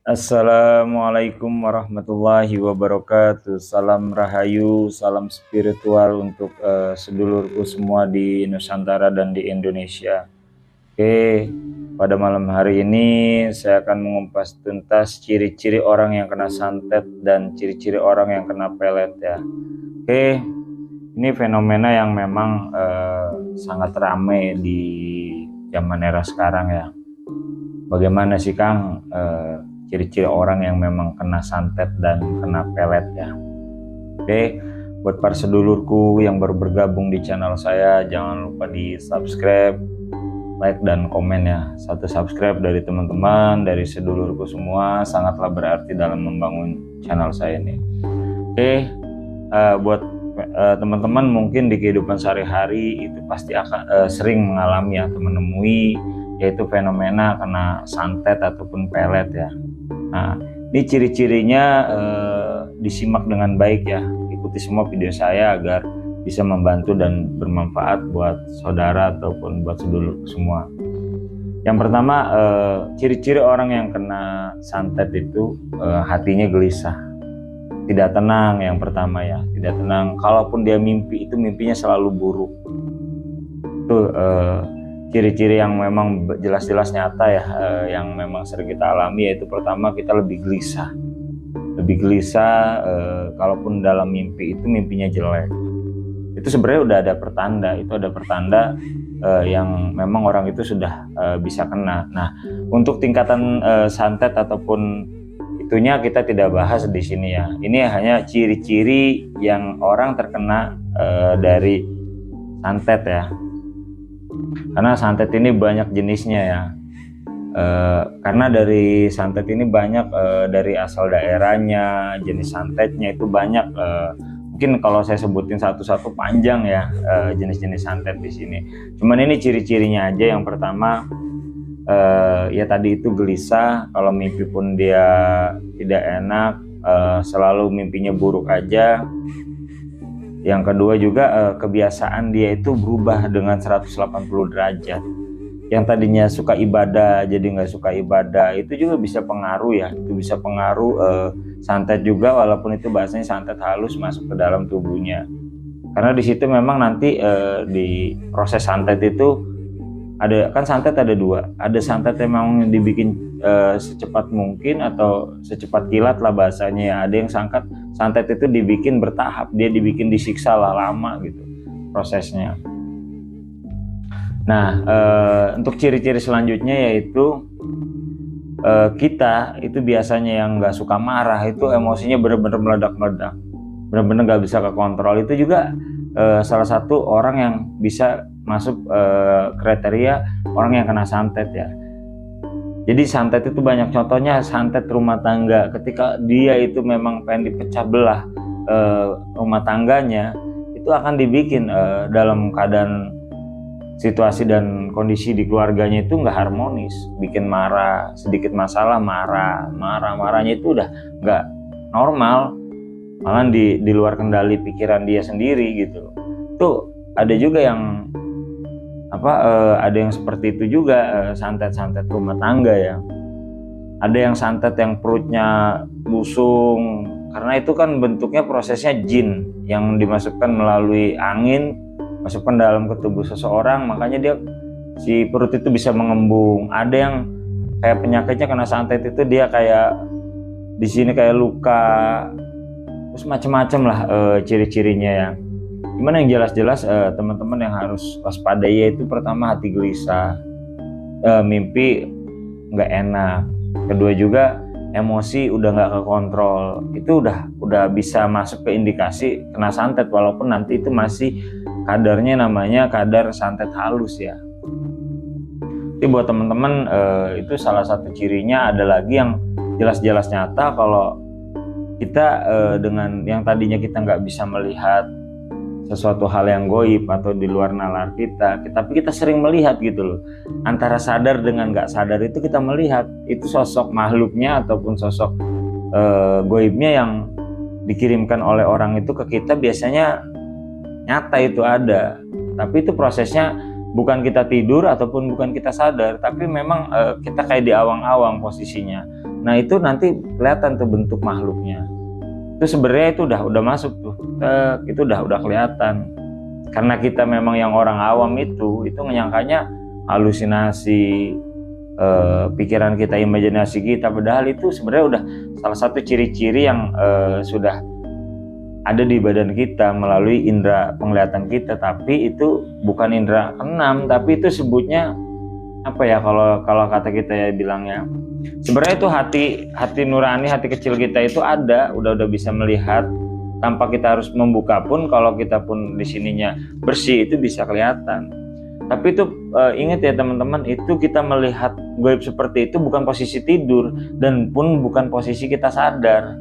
Assalamualaikum warahmatullahi wabarakatuh. Salam rahayu, salam spiritual untuk sedulurku semua di Nusantara dan di Indonesia. Oke, pada malam hari ini saya akan mengupas tuntas ciri-ciri orang yang kena santet dan ciri-ciri orang yang kena pelet ya. Oke, ini fenomena yang memang sangat ramai di zaman era sekarang ya. Bagaimana sih Kang ciri-ciri orang yang memang kena santet dan kena pelet ya? Oke, buat para sedulurku yang baru bergabung di channel saya, jangan lupa di subscribe, like dan komen ya. Satu subscribe dari teman-teman, dari sedulurku semua sangatlah berarti dalam membangun channel saya ini. Oke, buat teman-teman mungkin di kehidupan sehari-hari itu pasti akan sering mengalami atau menemui yaitu fenomena kena santet ataupun pelet ya. Nah, ini ciri-cirinya disimak dengan baik ya. Ikuti semua video saya agar bisa membantu dan bermanfaat buat saudara ataupun buat sedulur semua. Yang pertama, ciri-ciri orang yang kena santet itu hatinya gelisah, tidak tenang. Yang pertama ya, tidak tenang. Kalaupun dia mimpi itu mimpinya selalu buruk. Itu ciri-ciri yang memang jelas-jelas nyata ya, yang memang sering kita alami, yaitu pertama kita lebih gelisah, kalaupun dalam mimpi itu mimpinya jelek. Itu sebenarnya udah ada pertanda, yang memang orang itu sudah bisa kena. Nah, untuk tingkatan santet ataupun itunya kita tidak bahas di sini ya. Ini hanya ciri-ciri yang orang terkena dari santet ya. Karena santet ini banyak jenisnya ya, karena dari santet ini banyak dari asal daerahnya, jenis santetnya itu banyak. Mungkin kalau saya sebutin satu-satu panjang ya, jenis-jenis santet di sini. Cuman ini ciri-cirinya aja. Yang pertama ya tadi itu gelisah, kalau mimpi pun dia tidak enak, selalu mimpinya buruk aja. Yang kedua juga kebiasaan dia itu berubah dengan 180 derajat. Yang tadinya suka ibadah jadi nggak suka ibadah, itu juga bisa pengaruh ya. Itu bisa pengaruh santet juga, walaupun itu bahasanya santet halus masuk ke dalam tubuhnya. Karena di situ memang nanti di proses santet itu ada, kan santet ada dua. Ada santet yang memang dibikin secepat mungkin atau secepat kilat lah bahasanya ya. Ada yang santet itu dibikin bertahap, dia dibikin disiksa lah lama gitu prosesnya. Nah, untuk ciri-ciri selanjutnya yaitu kita itu biasanya yang nggak suka marah, itu emosinya benar-benar meledak-meledak, benar-benar nggak bisa kekontrol. Itu juga salah satu orang yang bisa masuk kriteria orang yang kena santet ya. Jadi santet itu banyak contohnya. Santet rumah tangga, ketika dia itu memang pengen dipecah belah rumah tangganya, itu akan dibikin dalam keadaan situasi dan kondisi di keluarganya itu nggak harmonis, bikin marah, sedikit masalah marahnya itu udah nggak normal, malah di luar kendali pikiran dia sendiri gitu. Tuh ada juga yang ada yang seperti itu juga, santet-santet rumah tangga ya. Ada yang santet yang perutnya busung, karena itu kan bentuknya prosesnya jin yang dimasukkan melalui angin, masukkan dalam ke tubuh seseorang, makanya si perut itu bisa mengembung. Ada yang kayak penyakitnya kena santet itu dia kayak di sini kayak luka, terus macam-macam lah ciri-cirinya ya. Gimana yang jelas-jelas teman-teman yang harus waspadai, yaitu pertama hati gelisah, mimpi nggak enak. Kedua juga emosi udah nggak kekontrol. Itu udah bisa masuk ke indikasi kena santet, walaupun nanti itu masih kadarnya namanya kadar santet halus ya. Jadi buat teman-teman itu salah satu cirinya. Ada lagi yang jelas-jelas nyata, kalau kita dengan yang tadinya kita nggak bisa melihat sesuatu hal yang goib atau di luar nalar kita, tapi kita sering melihat gitu loh. Antara sadar dengan nggak sadar itu kita melihat itu sosok makhluknya ataupun sosok goibnya yang dikirimkan oleh orang itu ke kita. Biasanya nyata itu ada, tapi itu prosesnya bukan kita tidur ataupun bukan kita sadar, tapi memang kita kayak di awang-awang posisinya. Nah itu nanti kelihatan tuh bentuk makhluknya. Itu sebenarnya itu udah masuk tuh, itu udah kelihatan. Karena kita memang yang orang awam itu menyangkanya halusinasi, pikiran kita, imajinasi kita, padahal itu sebenarnya udah salah satu ciri-ciri yang sudah ada di badan kita melalui indera penglihatan kita. Tapi itu bukan indera keenam, tapi itu sebutnya apa ya, kalau kata kita ya bilangnya, sebenarnya itu hati nurani, hati kecil kita itu udah bisa melihat tanpa kita harus membuka pun. Kalau kita pun di sininya bersih itu bisa kelihatan. Tapi itu ingat ya teman-teman, itu kita melihat gaib seperti itu bukan posisi tidur dan pun bukan posisi kita sadar.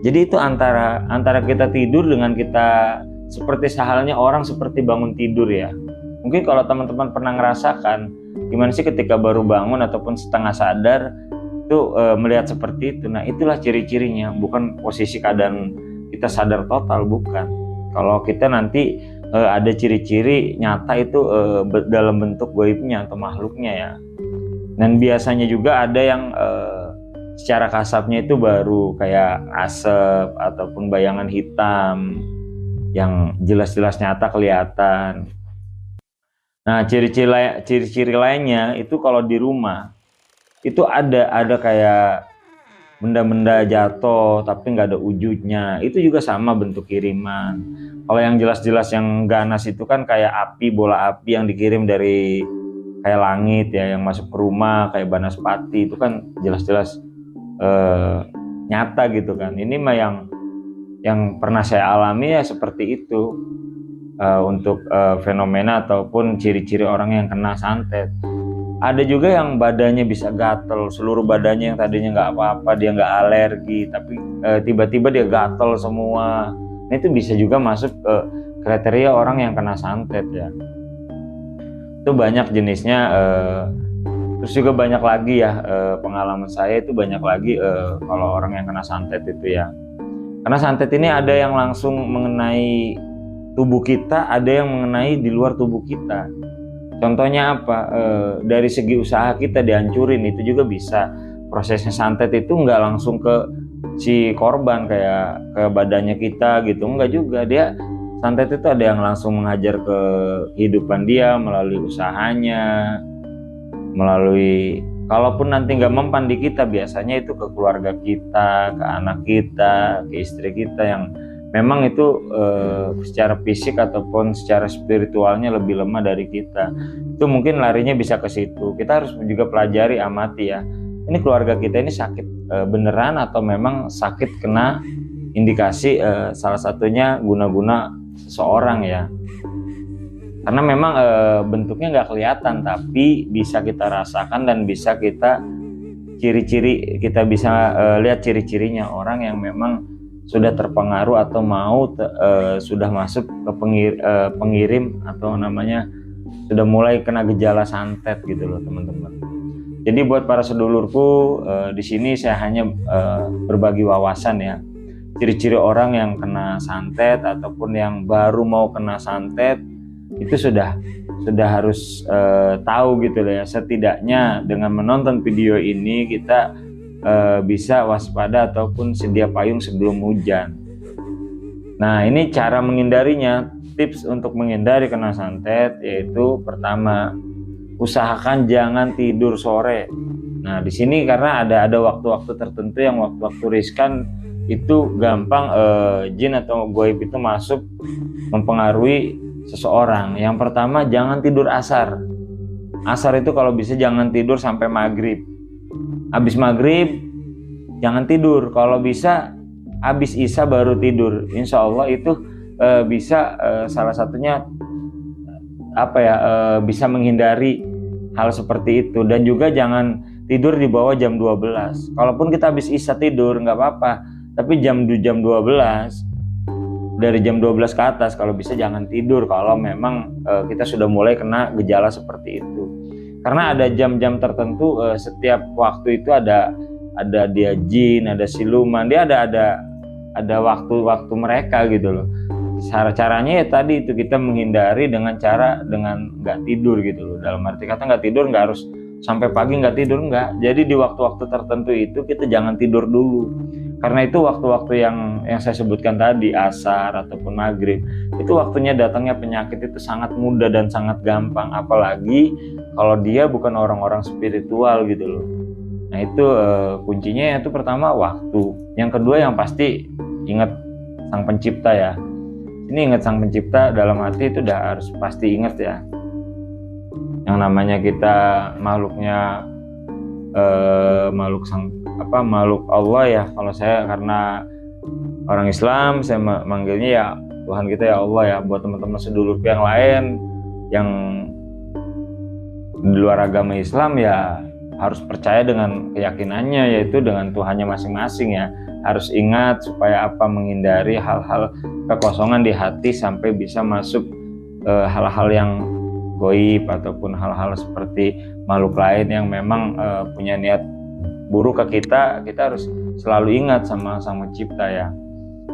Jadi itu antara kita tidur dengan kita seperti sehalnya orang seperti bangun tidur ya. Mungkin kalau teman-teman pernah ngerasakan gimana sih ketika baru bangun ataupun setengah sadar itu melihat seperti itu. Nah itulah ciri-cirinya, bukan posisi keadaan kita sadar total, bukan. Kalau kita nanti ada ciri-ciri nyata itu dalam bentuk gaibnya atau makhluknya ya. Dan biasanya juga ada yang secara kasatnya itu baru kayak asap ataupun bayangan hitam yang jelas-jelas nyata kelihatan. Nah ciri-ciri lainnya itu kalau di rumah itu ada kayak benda-benda jatuh tapi nggak ada wujudnya, itu juga sama bentuk kiriman. Kalau yang jelas-jelas yang ganas itu kan kayak api, bola api yang dikirim dari kayak langit ya, yang masuk ke rumah kayak banaspati, itu kan jelas-jelas nyata gitu kan. Ini mah yang pernah saya alami ya seperti itu. Untuk fenomena ataupun ciri-ciri orang yang kena santet. Ada juga yang badannya bisa gatel, seluruh badannya yang tadinya nggak apa-apa, dia nggak alergi, tapi tiba-tiba dia gatel semua. Nah itu bisa juga masuk ke kriteria orang yang kena santet ya. Itu banyak jenisnya. Terus juga banyak lagi ya, pengalaman saya itu banyak lagi kalau orang yang kena santet itu ya. Karena santet ini ada yang langsung mengenai tubuh kita, ada yang mengenai di luar tubuh kita. Contohnya apa? Dari segi usaha kita dihancurin, itu juga bisa. Prosesnya santet itu nggak langsung ke si korban kayak ke badannya kita gitu, nggak juga. Dia santet itu ada yang langsung menghajar ke kehidupan dia melalui usahanya, melalui kalaupun nanti nggak mempan di kita, biasanya itu ke keluarga kita, ke anak kita, ke istri kita yang memang itu secara fisik ataupun secara spiritualnya lebih lemah dari kita. Itu mungkin larinya bisa ke situ. Kita harus juga pelajari, amati ya. Ini keluarga kita ini sakit beneran atau memang sakit kena indikasi salah satunya guna-guna seseorang ya. Karena memang bentuknya nggak kelihatan, tapi bisa kita rasakan dan bisa kita ciri-ciri, kita bisa lihat ciri-cirinya orang yang memang sudah terpengaruh atau sudah masuk ke pengirim atau namanya sudah mulai kena gejala santet gitu loh teman-teman. Jadi buat para sedulurku, di sini saya hanya berbagi wawasan ya, ciri-ciri orang yang kena santet ataupun yang baru mau kena santet itu sudah harus tahu gitu loh ya. Setidaknya dengan menonton video ini kita bisa waspada ataupun sedia payung sebelum hujan. Nah ini cara menghindarinya. Tips untuk menghindari kena santet yaitu pertama, usahakan jangan tidur sore. Nah di sini karena ada waktu-waktu tertentu yang waktu-waktu riskan, itu gampang jin atau gaib itu masuk mempengaruhi seseorang. Yang pertama, jangan tidur asar. Asar itu kalau bisa jangan tidur sampai maghrib. Habis maghrib jangan tidur, kalau bisa habis isya baru tidur. Insya Allah itu bisa salah satunya bisa menghindari hal seperti itu. Dan juga jangan tidur di bawah jam 12. Kalaupun kita habis isya tidur nggak apa-apa, tapi jam 12, dari jam 12 ke atas kalau bisa jangan tidur kalau memang kita sudah mulai kena gejala seperti itu. Karena ada jam-jam tertentu, setiap waktu itu ada dia jin, ada siluman, dia ada waktu-waktu mereka gitu loh. Caranya ya tadi itu, kita menghindari dengan nggak tidur gitu loh. Dalam arti kata nggak tidur nggak harus sampai pagi nggak tidur, nggak. Jadi di waktu-waktu tertentu itu kita jangan tidur dulu, karena itu waktu-waktu yang saya sebutkan tadi, asar ataupun maghrib, itu waktunya datangnya penyakit itu sangat mudah dan sangat gampang, apalagi kalau dia bukan orang-orang spiritual gitu loh. Nah itu kuncinya itu pertama waktu, yang kedua yang pasti ingat Sang Pencipta ya. Ini ingat Sang Pencipta dalam hati itu udah harus pasti ingat ya. Yang namanya kita makhluknya makhluk Allah ya. Kalau saya karena orang Islam, saya manggilnya ya Tuhan kita ya Allah ya. Buat teman-teman sedulurku yang lain yang di luar agama Islam ya harus percaya dengan keyakinannya, yaitu dengan Tuhannya masing-masing ya. Harus ingat supaya apa, menghindari hal-hal kekosongan di hati sampai bisa masuk hal-hal yang goib ataupun hal-hal seperti makhluk lain yang memang punya niat buruk ke kita. Kita harus selalu ingat sama Sang Pencipta ya,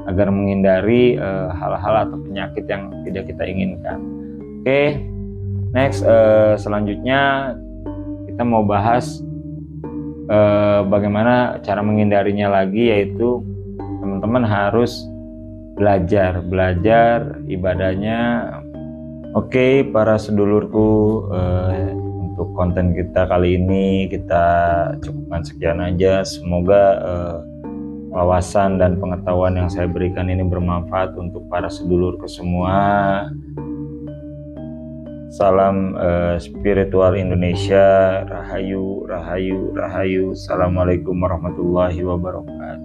agar menghindari hal-hal atau penyakit yang tidak kita inginkan. Oke, next selanjutnya kita mau bahas bagaimana cara menghindarinya lagi, yaitu teman-teman harus belajar ibadahnya. Oke, para sedulurku, untuk konten kita kali ini kita cukupkan sekian aja. Semoga wawasan dan pengetahuan yang saya berikan ini bermanfaat untuk para sedulurku semua. Salam spiritual Indonesia, rahayu, rahayu, rahayu. Assalamualaikum warahmatullahi wabarakatuh.